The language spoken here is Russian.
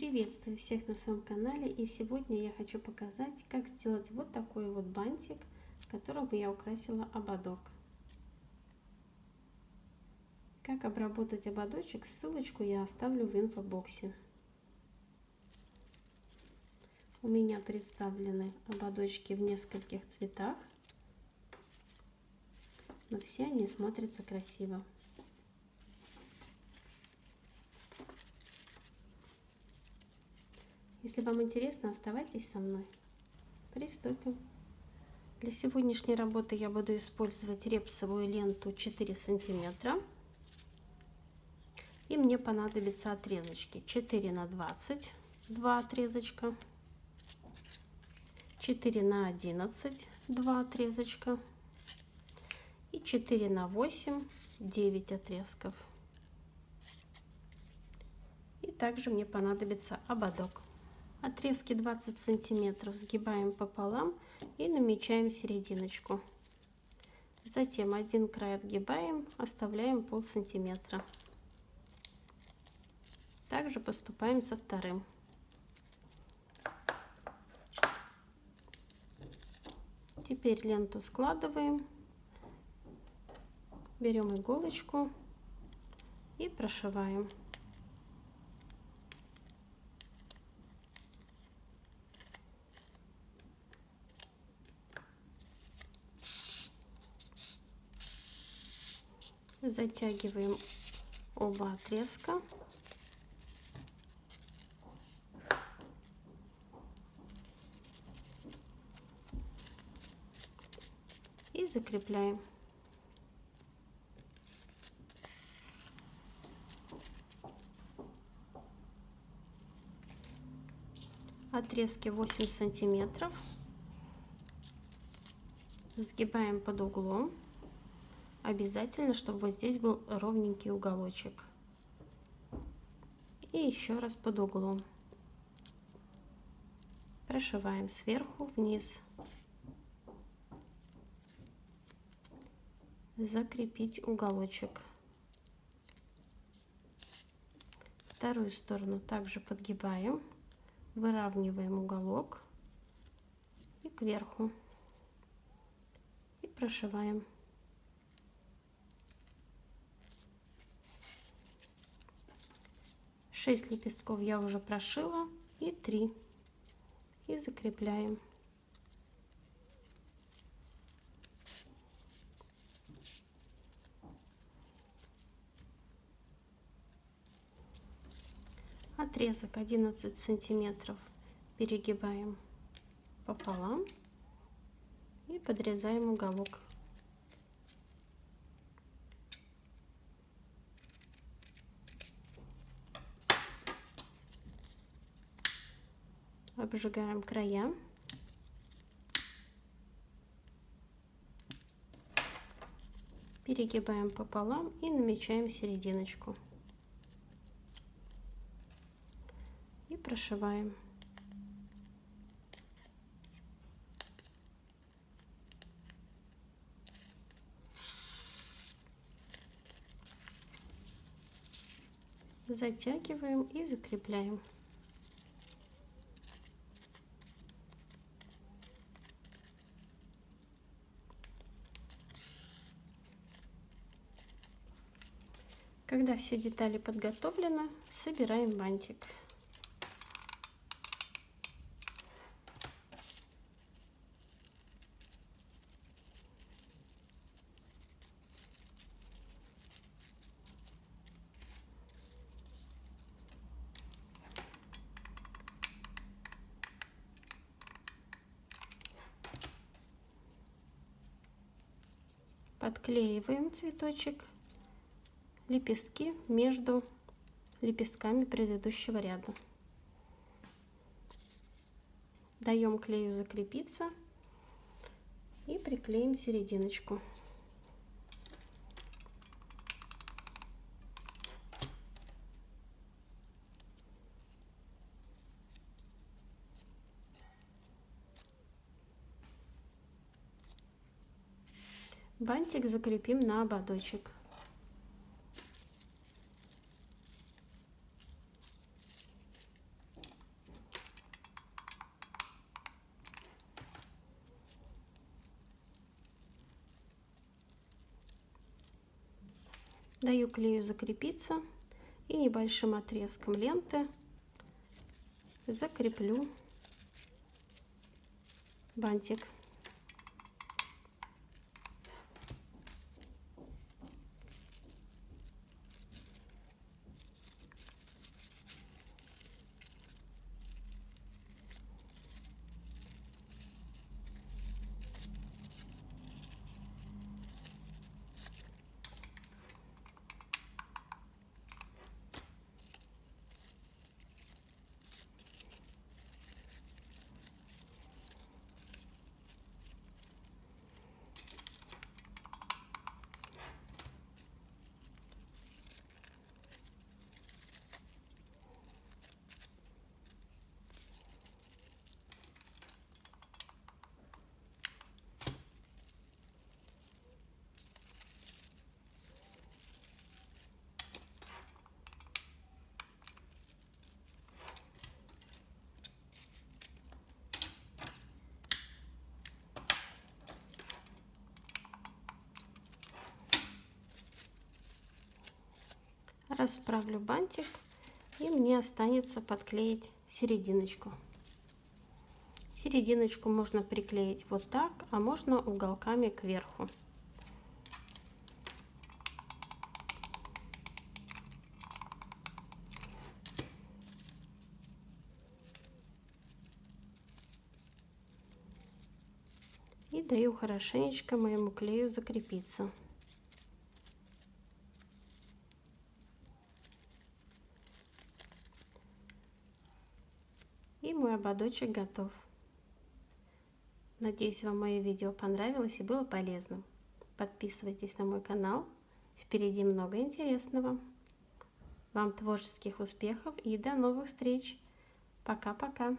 Приветствую всех на своем канале, и сегодня я хочу показать, как сделать вот такой вот бантик, которым я украсила ободок. Как обработать ободочек, ссылочку я оставлю в инфобоксе. У меня представлены ободочки в нескольких цветах, но все они смотрятся красиво. Если вам интересно, оставайтесь со мной. Приступим. Для сегодняшней работы я буду использовать репсовую ленту 4 сантиметра. И мне понадобятся отрезочки 4 на 20, 2 отрезочка, 4 на 11, 2 отрезочка и 4 на 8, 9 отрезков. И также мне понадобится ободок. Отрезки 20 сантиметров сгибаем пополам и намечаем серединочку. Затем один край отгибаем, оставляем полсантиметра. Также поступаем со вторым. Теперь ленту складываем, берем иголочку и прошиваем. Затягиваем оба отрезка. И закрепляем. Отрезки 8 сантиметров сгибаем под углом. Обязательно, чтобы вот здесь был ровненький уголочек. И еще раз под углом. Прошиваем сверху вниз. Закрепить уголочек. Вторую сторону также подгибаем, выравниваем уголок и кверху. И прошиваем. Шесть лепестков я уже прошила и 3. И закрепляем. Отрезок 11 сантиметров перегибаем пополам и подрезаем уголок. Обжигаем края. Перегибаем пополам и намечаем серединочку. И прошиваем. Затягиваем и закрепляем. Когда все детали подготовлены, собираем бантик. Подклеиваем цветочек, лепестки между лепестками предыдущего ряда. Даем клею закрепиться и приклеим серединочку. Бантик закрепим на ободочек. Даю клею закрепиться и небольшим отрезком ленты закреплю бантик. Расправлю бантик, и мне останется подклеить серединочку. Серединочку можно приклеить вот так, а можно уголками кверху. И даю хорошенечко моему клею закрепиться. И мой ободочек готов. Надеюсь, вам мое видео понравилось и было полезным. Подписывайтесь на мой канал. Впереди много интересного. Вам творческих успехов и до новых встреч. Пока-пока.